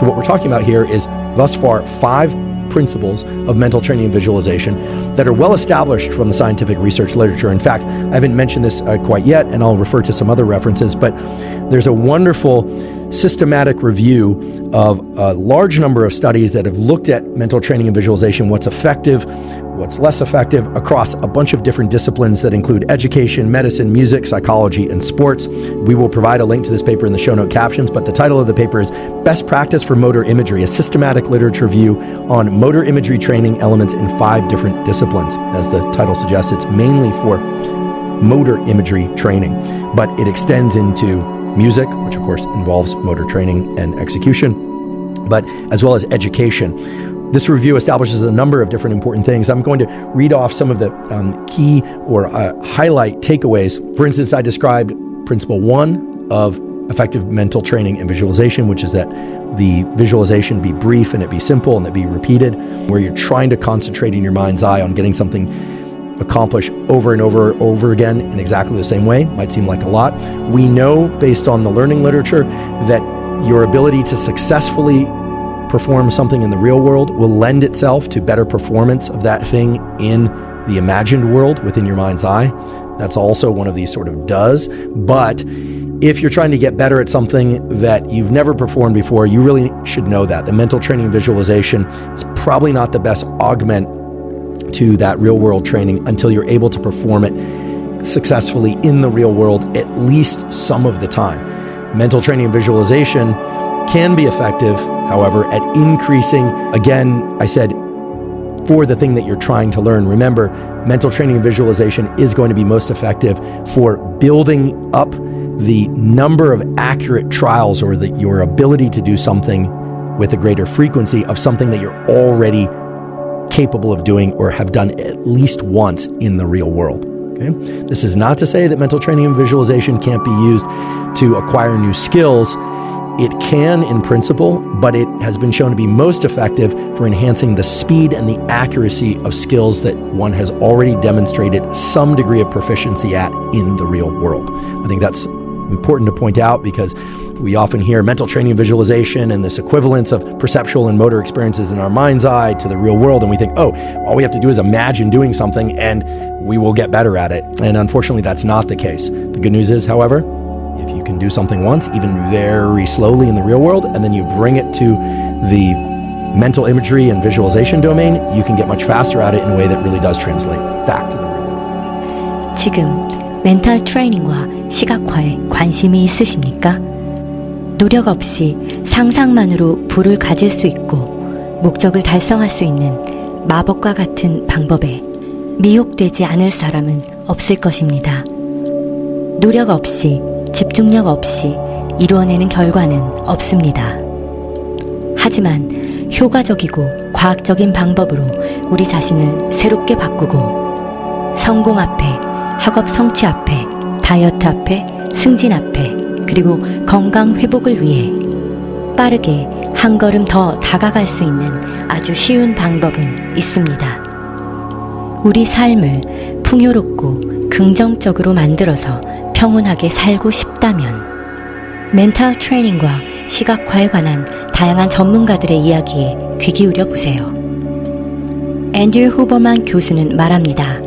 So what we're talking about here is thus far 5 principles of mental training and visualization that are well established from the scientific research literature. In fact, I haven't mentioned this quite yet, and I'll refer to some other references, but there's a wonderful systematic review of a large number of studies that have looked at mental training and visualization, what's effective, what's less effective, across a bunch of different disciplines that include education, medicine, music, psychology, and sports. We will provide a link to this paper in the show note captions, but the title of the paper is Best Practice for Motor Imagery, a systematic literature review on motor imagery training elements in 5 different disciplines. As the title suggests, it's mainly for motor imagery training, but it extends into music, which of course involves motor training and execution, but as well as education. This review establishes a number of different important things. I'm going to read off some of the key or highlight takeaways. For instance, I described principle 1 of effective mental training and visualization, which is that the visualization be brief and it be simple and it be repeated, where you're trying to concentrate in your mind's eye on getting something accomplished over and over again in exactly the same way. Might seem like a lot. We know, based on the learning literature, that your ability to successfully perform something in the real world will lend itself to better performance of that thing in the imagined world within your mind's eye. That's also one of these sort of does. But if you're trying to get better at something that you've never performed before, you really should know that. The mental training and visualization is probably not the best augment to that real world training until you're able to perform it successfully in the real world at least some of the time. Mental training and visualization can be effective, however, at increasing, again, I said, for the thing that you're trying to learn. Remember, mental training and visualization is going to be most effective for building up the number of accurate trials, or your ability to do something with a greater frequency of something that you're already capable of doing or have done at least once in the real world. Okay? This is not to say that mental training and visualization can't be used to acquire new skills. It can in principle, but it has been shown to be most effective for enhancing the speed and the accuracy of skills that one has already demonstrated some degree of proficiency at in the real world. I think that's important to point out, because we often hear mental training and visualization and this equivalence of perceptual and motor experiences in our mind's eye to the real world, and we think, oh, all we have to do is imagine doing something and we will get better at it. And unfortunately, that's not the case. The good news is, however, if you can do something once, even very slowly in the real world, and then you bring it to the mental imagery and visualization domain, you can get much faster at it in a way that really does translate back to the real world. 지금 멘탈 트레이닝과 시각화에 관심이 있으십니까? 노력 없이 상상만으로 부를 가질 수 있고 목적을 달성할 수 있는 마법과 같은 방법에 미혹되지 않을 사람은 없을 것입니다. 노력 없이, 집중력 없이 이루어내는 결과는 없습니다. 하지만 효과적이고 과학적인 방법으로 우리 자신을 새롭게 바꾸고 성공 앞에, 학업 성취 앞에, 다이어트 앞에, 승진 앞에, 그리고 건강 회복을 위해 빠르게 한 걸음 더 다가갈 수 있는 아주 쉬운 방법은 있습니다. 우리 삶을 풍요롭고 긍정적으로 만들어서 평온하게 살고 싶다면 멘탈 트레이닝과 시각화에 관한 다양한 전문가들의 이야기에 귀 기울여 보세요. 앤드류 후버만 교수는 말합니다.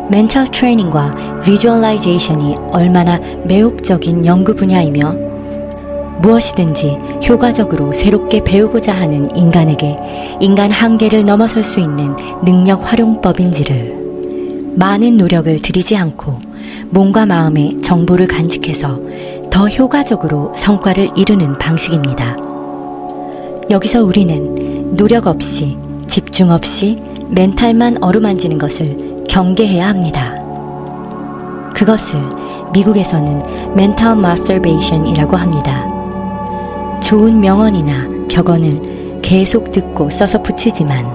멘탈 트레이닝과 비주얼라이제이션이 얼마나 매혹적인 연구 분야이며 무엇이든지 효과적으로 새롭게 배우고자 하는 인간에게 인간 한계를 넘어설 수 있는 능력 활용법인지를 많은 노력을 들이지 않고 몸과 마음의 정보를 간직해서 더 효과적으로 성과를 이루는 방식입니다. 여기서 우리는 노력 없이, 집중 없이 멘탈만 어루만지는 것을 경계해야 합니다. 그것을 미국에서는 멘탈 마스터베이션이라고 합니다. 좋은 명언이나 격언을 계속 듣고 써서 붙이지만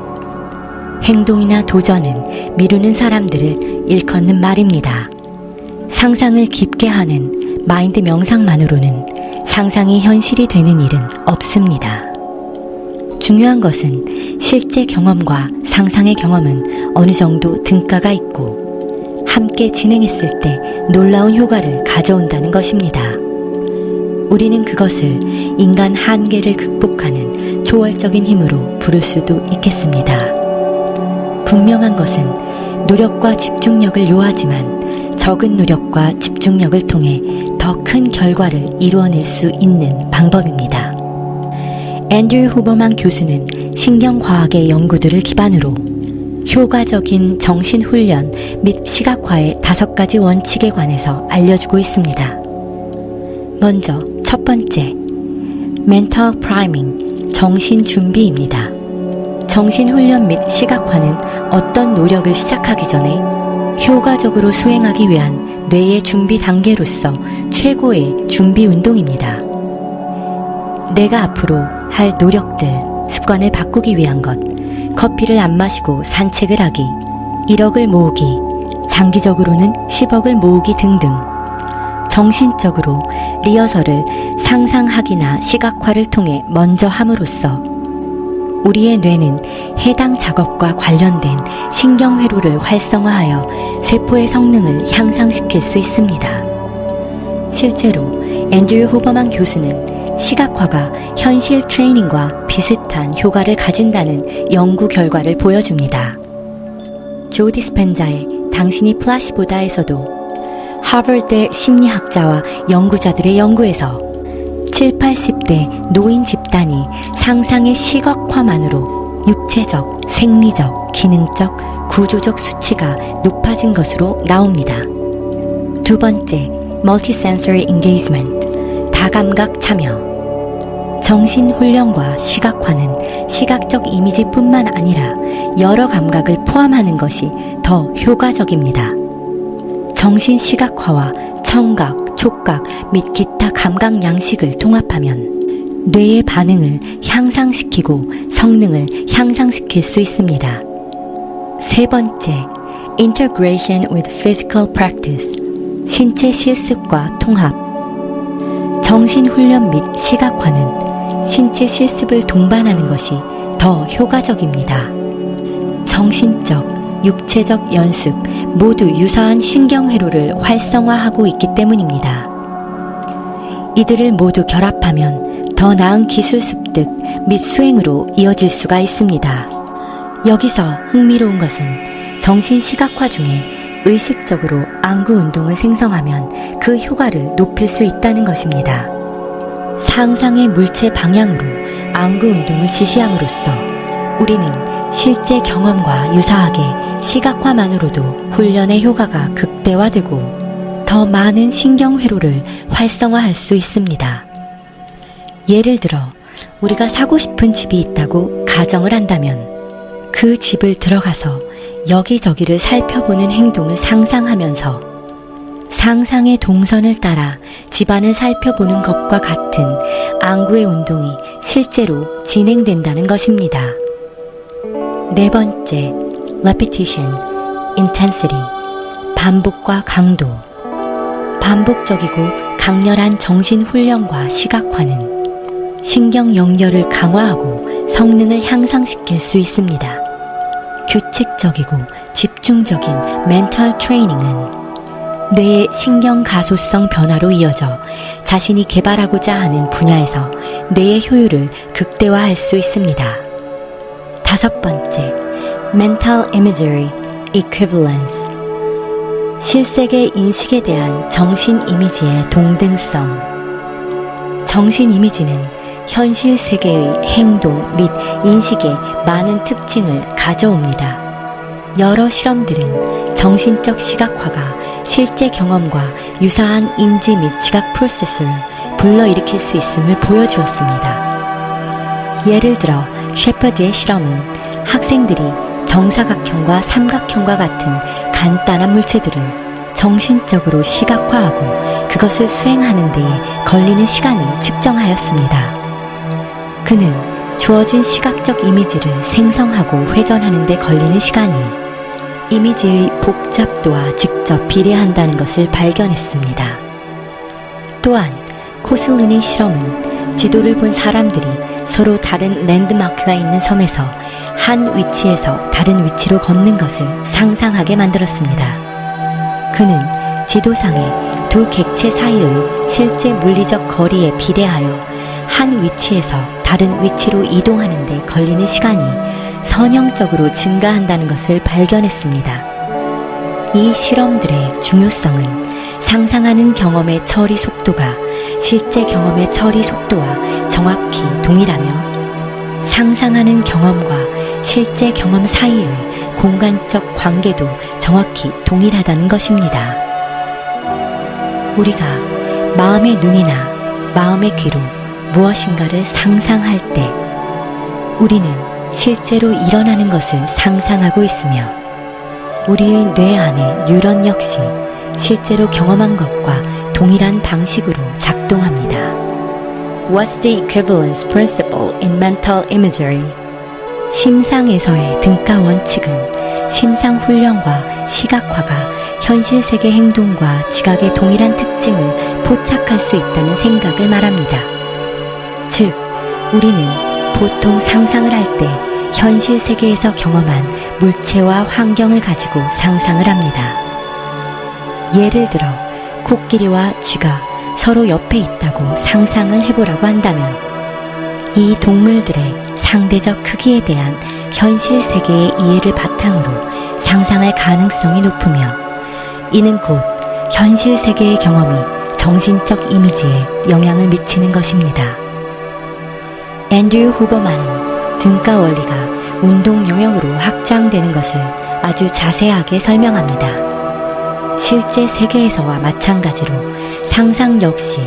행동이나 도전은 미루는 사람들을 일컫는 말입니다. 상상을 깊게 하는 마인드 명상만으로는 상상이 현실이 되는 일은 없습니다. 중요한 것은 실제 경험과 상상의 경험은 어느 정도 등가가 있고 함께 진행했을 때 놀라운 효과를 가져온다는 것입니다. 우리는 그것을 인간 한계를 극복하는 초월적인 힘으로 부를 수도 있겠습니다. 분명한 것은 노력과 집중력을 요하지만 적은 노력과 집중력을 통해 더 큰 결과를 이루어낼 수 있는 방법입니다. 앤드류 후버만 교수는 신경과학의 연구들을 기반으로 효과적인 정신훈련 및 시각화의 5가지 원칙에 관해서 알려주고 있습니다. 먼저 첫 번째, Mental Priming, 정신준비입니다. 정신훈련 및 시각화는 어떤 노력을 시작하기 전에 효과적으로 수행하기 위한 뇌의 준비 단계로서 최고의 준비 운동입니다. 내가 앞으로 할 노력들, 습관을 바꾸기 위한 것, 커피를 안 마시고 산책을 하기, 1억을 모으기, 장기적으로는 10억을 모으기 등등 정신적으로 리허설을 상상하기나 시각화를 통해 먼저 함으로써 우리의 뇌는 해당 작업과 관련된 신경회로를 활성화하여 세포의 성능을 향상시킬 수 있습니다. 실제로 앤드류 후버만 교수는 시각화가 현실 트레이닝과 비슷한 효과를 가진다는 연구 결과를 보여줍니다. 조 디스펜자의 당신이 플라시보다에서도 하버드 심리학자와 연구자들의 연구에서 7, 80대 노인 집단이 상상의 시각화만으로 육체적, 생리적, 기능적, 구조적 수치가 높아진 것으로 나옵니다. 두 번째, Multisensory Engagement, 다감각 참여. 정신훈련과 시각화는 시각적 이미지뿐만 아니라 여러 감각을 포함하는 것이 더 효과적입니다. 정신 시각화와 청각, 촉각 및 기타 감각 양식을 통합하면 뇌의 반응을 향상시키고 성능을 향상시킬 수 있습니다. 세 번째, Integration with Physical Practice, 신체 실습과 통합. 정신훈련 및 시각화는 신체 실습을 동반하는 것이 더 효과적입니다. 정신적, 육체적 연습 모두 유사한 신경회로를 활성화하고 있기 때문입니다. 이들을 모두 결합하면 더 나은 기술 습득 및 수행으로 이어질 수가 있습니다. 여기서 흥미로운 것은 정신 시각화 중에 의식적으로 안구 운동을 생성하면 그 효과를 높일 수 있다는 것입니다. 상상의 물체 방향으로 안구 운동을 지시함으로써 우리는 실제 경험과 유사하게 시각화만으로도 훈련의 효과가 극대화되고 더 많은 신경회로를 활성화할 수 있습니다. 예를 들어 우리가 사고 싶은 집이 있다고 가정을 한다면 그 집을 들어가서 여기저기를 살펴보는 행동을 상상하면서 상상의 동선을 따라 집안을 살펴보는 것과 같은 안구의 운동이 실제로 진행된다는 것입니다. 네 번째, repetition, intensity, 반복과 강도. 반복적이고 강렬한 정신훈련과 시각화는 신경 연결을 강화하고 성능을 향상시킬 수 있습니다. 규칙적이고 집중적인 멘탈 트레이닝은 뇌의 신경 가소성 변화로 이어져 자신이 개발하고자 하는 분야에서 뇌의 효율을 극대화할 수 있습니다. 다섯 번째, Mental Imagery Equivalence, 실세계 인식에 대한 정신 이미지의 동등성. 정신 이미지는 현실 세계의 행동 및 인식에 많은 특징을 가져옵니다. 여러 실험들은 정신적 시각화가 실제 경험과 유사한 인지 및 지각 프로세스를 불러일으킬 수 있음을 보여주었습니다. 예를 들어 셰퍼드의 실험은 학생들이 정사각형과 삼각형과 같은 간단한 물체들을 정신적으로 시각화하고 그것을 수행하는 데에 걸리는 시간을 측정하였습니다. 그는 주어진 시각적 이미지를 생성하고 회전하는 데 걸리는 시간이 이미지의 복잡도와 직접 비례한다는 것을 발견했습니다. 또한 코슬린의 실험은 지도를 본 사람들이 서로 다른 랜드마크가 있는 섬에서 한 위치에서 다른 위치로 걷는 것을 상상하게 만들었습니다. 그는 지도상에 두 객체 사이의 실제 물리적 거리에 비례하여 한 위치에서 다른 위치로 이동하는 데 걸리는 시간이 선형적으로 증가한다는 것을 발견했습니다. 이 실험들의 중요성은 상상하는 경험의 처리 속도가 실제 경험의 처리 속도와 정확히 동일하며 상상하는 경험과 실제 경험 사이의 공간적 관계도 정확히 동일하다는 것입니다. 우리가 마음의 눈이나 마음의 귀로 무엇인가를 상상할 때 우리는 실제로 일어나는 것을 상상하고 있으며 우리의 뇌 안의 뉴런 역시 실제로 경험한 것과 동일한 방식으로 작동합니다. What's the equivalence principle in mental imagery? 심상에서의 등가 원칙은 심상 훈련과 시각화가 현실 세계 행동과 지각의 동일한 특징을 포착할 수 있다는 생각을 말합니다. 즉, 우리는 보통 상상을 할 때 현실 세계에서 경험한 물체와 환경을 가지고 상상을 합니다. 예를 들어 코끼리와 쥐가 서로 옆에 있다고 상상을 해보라고 한다면 이 동물들의 상대적 크기에 대한 현실 세계의 이해를 바탕으로 상상할 가능성이 높으며 이는 곧 현실 세계의 경험이 정신적 이미지에 영향을 미치는 것입니다. 앤드류 후버만은 등가 원리가 운동 영역으로 확장되는 것을 아주 자세하게 설명합니다. 실제 세계에서와 마찬가지로 상상 역시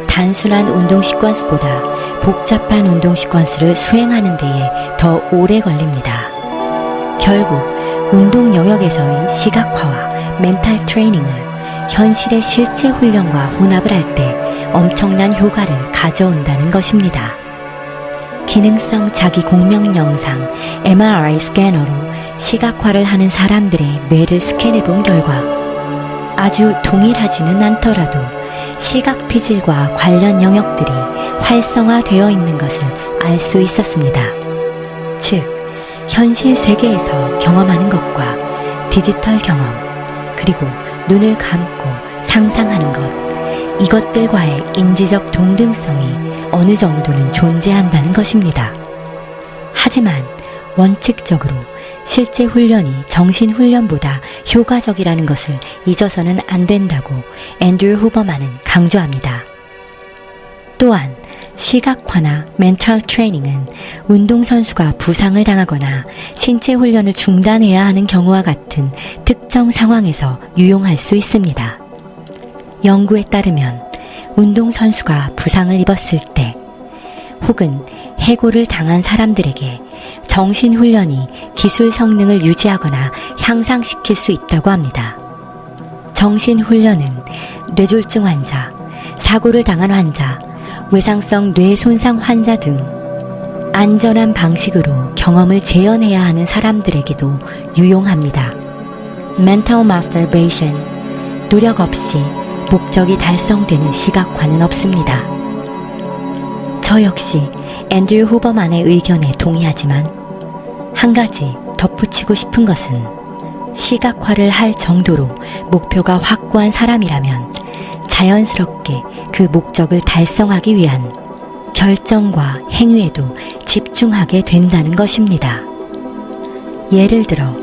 단순한 운동 시퀀스보다 복잡한 운동 시퀀스를 수행하는 데에 더 오래 걸립니다. 결국 운동 영역에서의 시각화와 멘탈 트레이닝을 현실의 실제 훈련과 혼합을 할 때 엄청난 효과를 가져온다는 것입니다. 기능성 자기 공명 영상 MRI 스캐너로 시각화를 하는 사람들의 뇌를 스캔해 본 결과 아주 동일하지는 않더라도 시각 피질과 관련 영역들이 활성화되어 있는 것을 알 수 있었습니다. 즉, 현실 세계에서 경험하는 것과 디지털 경험, 그리고 눈을 감고 상상하는 것, 이것들과의 인지적 동등성이 어느 정도는 존재한다는 것입니다. 하지만 원칙적으로 실제 훈련이 정신훈련보다 효과적이라는 것을 잊어서는 안 된다고 앤드류 후버만은 강조합니다. 또한 시각화나 멘탈 트레이닝은 운동선수가 부상을 당하거나 신체 훈련을 중단해야 하는 경우와 같은 특정 상황에서 유용할 수 있습니다. 연구에 따르면 운동선수가 부상을 입었을 때 혹은 해고를 당한 사람들에게 정신훈련이 기술 성능을 유지하거나 향상시킬 수 있다고 합니다. 정신훈련은 뇌졸중 환자, 사고를 당한 환자, 외상성 뇌 손상 환자 등 안전한 방식으로 경험을 재현해야 하는 사람들에게도 유용합니다. Mental masturbation, 노력 없이 목적이 달성되는 시각화는 없습니다. 저 역시 앤드류 후버만의 의견에 동의하지만 한 가지 덧붙이고 싶은 것은 시각화를 할 정도로 목표가 확고한 사람이라면 자연스럽게 그 목적을 달성하기 위한 결정과 행위에도 집중하게 된다는 것입니다. 예를 들어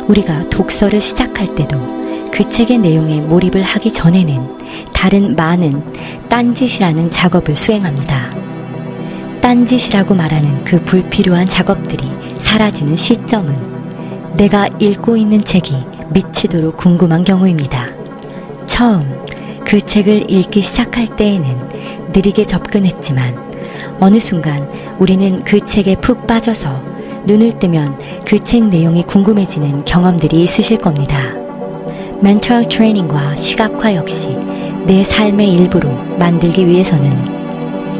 우리가 독서를 시작할 때도 그 책의 내용에 몰입을 하기 전에는 다른 많은 딴짓이라는 작업을 수행합니다. 딴짓이라고 말하는 그 불필요한 작업들이 사라지는 시점은 내가 읽고 있는 책이 미치도록 궁금한 경우입니다. 처음 그 책을 읽기 시작할 때에는 느리게 접근했지만 어느 순간 우리는 그 책에 푹 빠져서 눈을 뜨면 그 책 내용이 궁금해지는 경험들이 있으실 겁니다. 멘탈 트레이닝과 시각화 역시 내 삶의 일부로 만들기 위해서는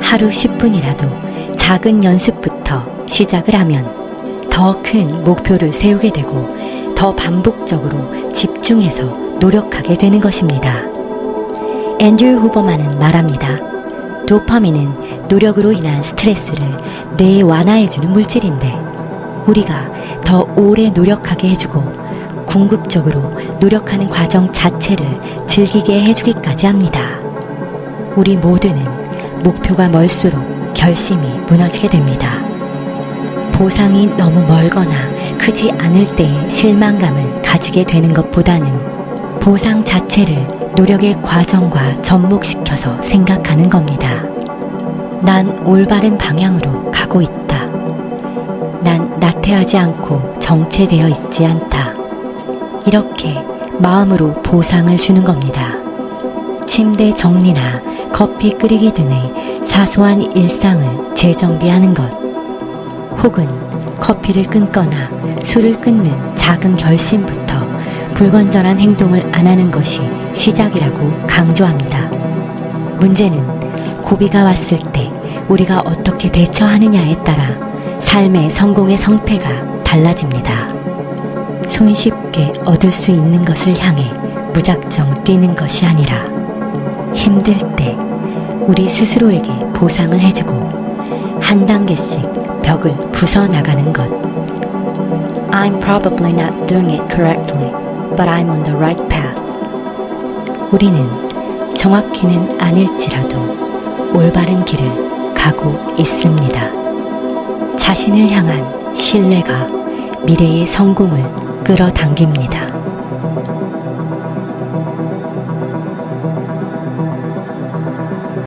하루 10분이라도 작은 연습부터 시작을 하면 더 큰 목표를 세우게 되고 더 반복적으로 집중해서 노력하게 되는 것입니다. 앤드류 후버만은 말합니다. 도파민은 노력으로 인한 스트레스를 뇌에 완화해주는 물질인데 우리가 더 오래 노력하게 해주고 궁극적으로 노력하는 과정 자체를 즐기게 해주기까지 합니다. 우리 모두는 목표가 멀수록 결심이 무너지게 됩니다. 보상이 너무 멀거나 크지 않을 때의 실망감을 가지게 되는 것보다는 보상 자체를 노력의 과정과 접목시켜서 생각하는 겁니다. 난 올바른 방향으로 가고 있다. 난 나태하지 않고 정체되어 있지 않다. 이렇게 마음으로 보상을 주는 겁니다. 침대 정리나 커피 끓이기 등의 사소한 일상을 재정비하는 것, 혹은 커피를 끊거나 술을 끊는 작은 결심부터 불건전한 행동을 안 하는 것이 시작이라고 강조합니다. 문제는 고비가 왔을 때 우리가 어떻게 대처하느냐에 따라 삶의 성공의 성패가 달라집니다. 손쉽게 얻을 수 있는 것을 향해 무작정 뛰는 것이 아니라 힘들 때 우리 스스로에게 보상을 해주고 한 단계씩 벽을 부숴나가는 것. I'm probably not doing it correctly, but I'm on the right path. 우리는 정확히는 아닐지라도 올바른 길을 가고 있습니다. 자신을 향한 신뢰가 미래의 성공을 끌어당깁니다.